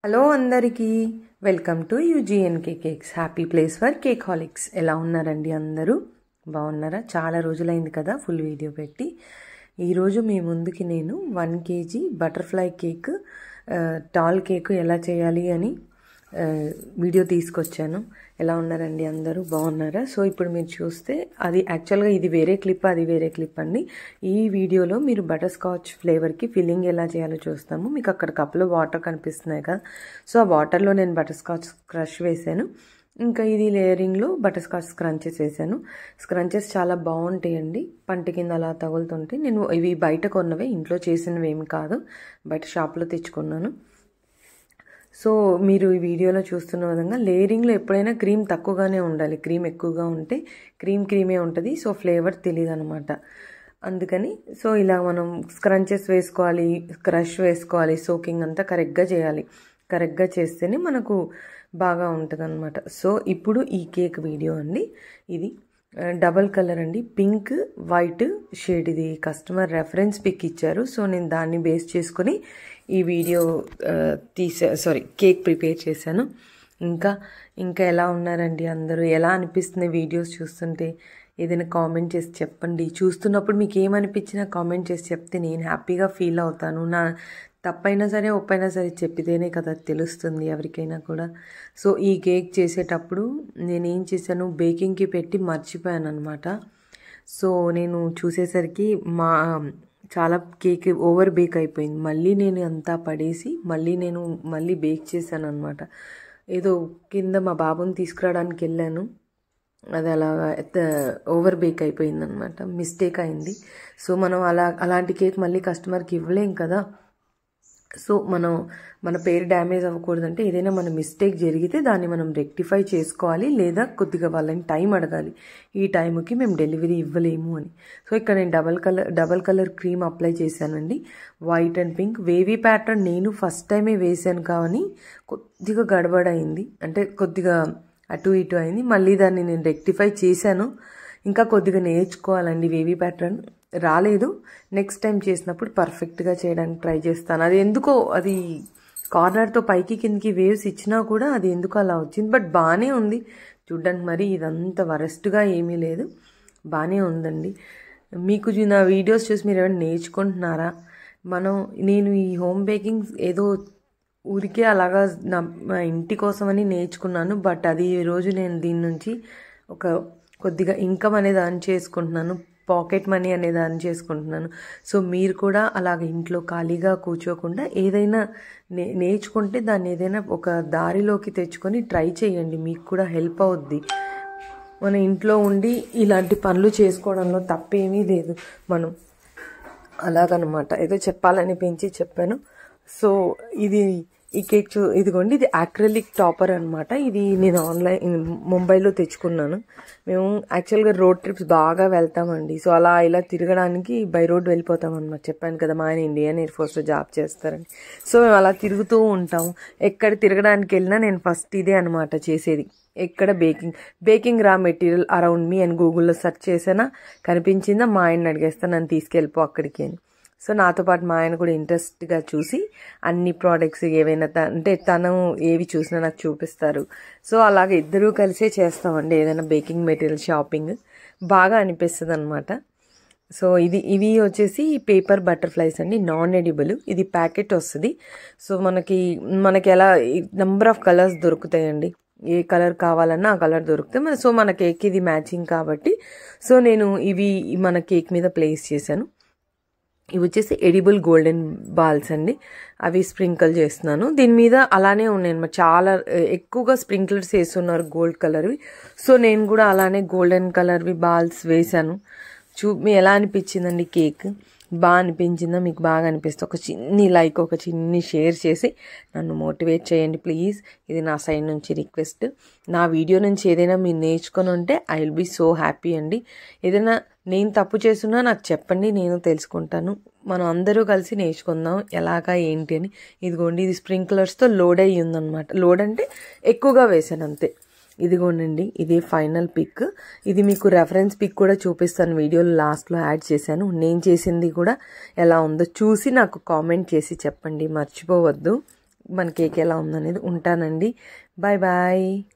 Hello అందరికీ welcome to UGNK cakes happy place for cakeaholics. ఎలా ఉన్నారండి? అందరూ బాగున్నారా? చాలా రోజులైంది కదా ఫుల్ వీడియో పెట్టి. ఈరోజు మీ ముందుకి నేను 1 kg butterfly cake tall cake ఎలా చేయాలి అని వీడియో తీసుకొచ్చాను. ఎలా ఉన్నారండి? అందరూ బాగున్నారా? సో ఇప్పుడు మీరు చూస్తే అది యాక్చువల్గా ఇది వేరే క్లిప్, అది వేరే క్లిప్ అండి. ఈ వీడియోలో మీరు బటర్ స్కాచ్ ఫ్లేవర్కి ఫిల్లింగ్ ఎలా చేయాలో చూస్తాము. మీకు అక్కడ కప్లో వాటర్ కనిపిస్తున్నాయి కదా, సో ఆ వాటర్లో నేను బటర్ స్కాచ్ క్రష్ వేసాను. ఇంకా ఇది లేయరింగ్లో బటర్ స్కాచ్ స్క్రంచెస్ వేసాను. స్క్రంచెస్ చాలా బాగుంటాయండి, పంట కింద అలా తగులుతుంటే. నేను ఇవి బయట కొన్నవే, ఇంట్లో చేసినవి ఏమి కాదు, బయట షాప్లో తెచ్చుకున్నాను. సో మీరు ఈ వీడియోలో చూస్తున్న విధంగా లేయరింగ్లో ఎప్పుడైనా క్రీమ్ తక్కువగానే ఉండాలి, క్రీమ్ ఎక్కువగా ఉంటే క్రీమే ఉంటుంది, సో ఫ్లేవర్ తెలియదు అనమాట. అందుకని సో ఇలా మనం స్క్రంచెస్ వేసుకోవాలి, క్రష్ వేసుకోవాలి, సోకింగ్ అంతా కరెక్ట్గా చేయాలి. కరెక్ట్గా చేస్తేనే మనకు బాగా ఉంటుంది అనమాట. సో ఇప్పుడు ఈ కేక్ వీడియో అండి. ఇది డబల్ కలర్ అండి, పింక్ వైట్ షేడ్. ఇది కస్టమర్ రెఫరెన్స్ పిక్ ఇచ్చారు, సో నేను దాన్ని బేస్ చేసుకొని ఈ వీడియో కేక్ ప్రిపేర్ చేశాను. ఇంకా ఎలా ఉన్నారండి అందరూ? ఎలా అనిపిస్తుంది వీడియోస్ చూస్తుంటే? ఏదైనా కామెంట్ చేసి చెప్పండి. చూస్తున్నప్పుడు మీకు ఏమనిపించినా కామెంట్ చేసి చెప్తే నేను హ్యాపీగా ఫీల్ అవుతాను. నా తప్పైనా సరే ఒప్పైనా సరే చెప్పితేనే కదా తెలుస్తుంది ఎవరికైనా కూడా. సో ఈ కేక్ చేసేటప్పుడు నేనేం చేశాను, బేకింగ్కి పెట్టి మర్చిపోయాను అనమాట. సో నేను చూసేసరికి చాలా కేక్ ఓవర్ బేక్ అయిపోయింది. మళ్ళీ నేను అంతా పడేసి మళ్ళీ బేక్ చేశాను అనమాట. ఏదో కింద మా బాబుని తీసుకురావడానికి వెళ్ళాను, అది అలా ఓవర్ బేక్ అయిపోయింది అనమాట, మిస్టేక్ అయింది. సో మనం అలాంటి కేక్ మళ్ళీ కస్టమర్కి ఇవ్వలేం కదా. సో మన పేరు డ్యామేజ్ అవ్వకూడదంటే ఏదైనా మన మిస్టేక్ జరిగితే దాన్ని మనం రెక్టిఫై చేసుకోవాలి, లేదా కొద్దిగా వాళ్ళని టైం అడగాలి, ఈ టైంకి మేము డెలివరీ ఇవ్వలేము అని. సో ఇక్కడ నేను డబల్ కలర్ క్రీమ్ అప్లై చేశానండి, white and pink. Wavy pattern నేను ఫస్ట్ టైమే వేసాను కానీ కొద్దిగా గడబడైంది, అంటే కొద్దిగా అటు ఇటు అయింది. మళ్ళీ దాన్ని నేను రెక్టిఫై చేశాను. ఇంకా కొద్దిగా నేర్చుకోవాలండి, వేవీ ప్యాటర్న్ రాలేదు. నెక్స్ట్ టైం చేసినప్పుడు పర్ఫెక్ట్గా చేయడానికి ట్రై చేస్తాను. అది కార్నర్తో పైకి కిందికి వేవ్స్ ఇచ్చినా కూడా అది ఎందుకు అలా వచ్చింది, బట్ బాగానే ఉంది చూడ్డానికి. మరి ఇదంతా వరస్ట్గా ఏమీ లేదు, బాగానే ఉందండి. మీకు నా వీడియోస్ చూసి మీరు ఏమైనా నేర్చుకుంటున్నారా? నేను ఈ హోమ్ బేకింగ్ ఏదో ఊరికే అలాగా మా ఇంటి కోసమని నేర్చుకున్నాను, బట్ అది ఈరోజు నేను దీని నుంచి కొద్దిగా ఇన్కమ్ అనేది అర్న్ చేసుకుంటున్నాను, పాకెట్ మనీ అనేది అర్న్ చేసుకుంటున్నాను. సో మీరు కూడా అలాగ ఇంట్లో ఖాళీగా కూర్చోకుండా ఏదైనా నేర్చుకుంటే దాన్ని ఏదైనా ఒక దారిలోకి తెచ్చుకొని ట్రై చేయండి, మీకు కూడా హెల్ప్ అవుద్ది. మన ఇంట్లో ఉండి ఇలాంటి పనులు చేసుకోవడంలో తప్పేమీ లేదు. మనం అలాగనమాట, ఏదో చెప్పాలనిపించి చెప్పాను. సో ఈ కేక్ ఇదిగోండి, ఇది యాక్రిలిక్ టాపర్ అనమాట. ఇది నేను ముంబైలో తెచ్చుకున్నాను. మేము యాక్చువల్గా రోడ్ ట్రిప్స్ బాగా వెళ్తామండి, సో ఇలా తిరగడానికి బై రోడ్ వెళ్ళిపోతాం అనమాట. చెప్పాను కదా, మా ఆయన ఇండియన్ ఎయిర్ ఫోర్స్లో జాబ్ చేస్తారని. సో మేము అలా తిరుగుతూ ఉంటాము. ఎక్కడ తిరగడానికి వెళ్ళినా నేను ఫస్ట్ ఇదే అనమాట చేసేది. ఎక్కడ baking raw material around me అని గూగుల్లో సెర్చ్ చేసినా కనిపించిందా, మా ఆయన్ని అడిగేస్తా నన్ను తీసుకెళ్ళిపో అక్కడికి అని. సో నాతో పాటు మా ఆయన కూడా ఇంట్రెస్ట్గా చూసి అన్ని ప్రోడక్ట్స్ ఏవైనా అంటే తను ఏవి చూసినా నాకు చూపిస్తారు. సో అలాగే ఇద్దరూ కలిసే చేస్తామండి ఏదైనా బేకింగ్ మెటీరియల్ షాపింగ్, బాగా అనిపిస్తుంది అనమాట. సో ఇవి వచ్చేసి పేపర్ బటర్ఫ్లైస్ అండి, నాన్ ఎడిబుల్. ఇది ప్యాకెట్ వస్తుంది. సో మనకి ఎలా నెంబర్ ఆఫ్ కలర్స్ దొరుకుతాయండి, ఏ కలర్ కావాలన్నా ఆ కలర్ దొరుకుతాయి. సో మన కేక్ ఇది మ్యాచింగ్ కాబట్టి సో నేను ఇవి మన కేక్ మీద ప్లేస్ చేశాను. ఇవి వచ్చేసి ఎడిబుల్ గోల్డెన్ బాల్స్ అండి, అవి స్ప్రింకిల్ చేస్తున్నాను. దీని మీద అలానే ఉన్నాయి అన్నమాట, చాలా ఎక్కువగా స్ప్రింక్లర్స్ వేస్తున్నారు గోల్డ్ కలర్వి. సో నేను కూడా అలానే గోల్డెన్ కలర్వి బాల్స్ వేసాను. మీ ఎలా అనిపించిందండి కేక్? బాగా అనిపించిందా? మీకు బాగా అనిపిస్తే ఒక చిన్ని షేర్ చేసి నన్ను మోటివేట్ చేయండి ప్లీజ్. ఇది నా సైడ్ నుంచి రిక్వెస్ట్. నా వీడియో నుంచి ఏదైనా మీరు నేర్చుకొని ఉంటే I will be so happy అండి. ఏదైనా నేను తప్పు చేస్తున్నా నాకు చెప్పండి, నేను తెలుసుకుంటాను. మనం అందరూ కలిసి నేర్చుకుందాం ఎలాగా ఏంటి అని. ఇదిగోండి, ఇది స్ప్రింక్లర్స్తో లోడ్ అయ్యి ఉందన్నమాట. లోడ్ అంటే ఎక్కువగా వేసాను అంతే. ఇదిగోనండి, ఇది ఫైనల్ పిక్. ఇది మీకు రెఫరెన్స్ పిక్ కూడా చూపిస్తాను, వీడియోలో లాస్ట్లో యాడ్ చేశాను. నేను చేసింది కూడా ఎలా ఉందో చూసి నాకు కామెంట్ చేసి చెప్పండి, మర్చిపోవద్దు. మన కేక్ ఎలా ఉందనేది. ఉంటానండి. Bye bye.